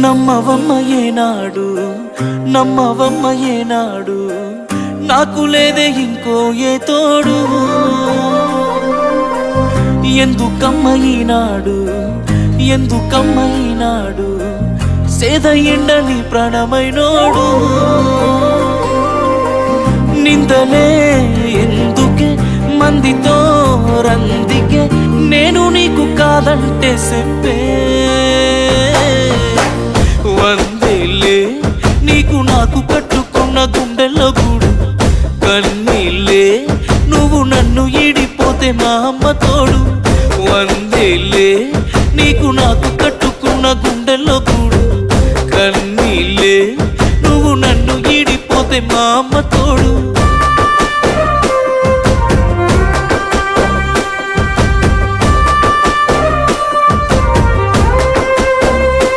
నమ్మవమ్మ ఏనాడు నమ్మవమ్మ ఏనాడు నాకు లేదే ఇంకో ఏ తోడు ఎందుకమ్మ ఈనాడు ఎందుకమ్మ ఈనాడు సేద ఎండని ప్రాణమైనోడు నిందలే ఎందుకే మందితో రందికే నేను నీకు కాదంటే చెప్పే వందేలే నీకు నాకు కట్టుకున్న గుండెల్లో గూడు కన్నీళ్ళే నువ్వు నన్ను ఈడిపోతే మా అమ్మ తోడు వందేలే నీకు నాకు కట్టుకున్న గుండెల్లో గూడు కన్నీళ్ళే నువ్వు నన్ను ఈడిపోతే మా అమ్మ తోడు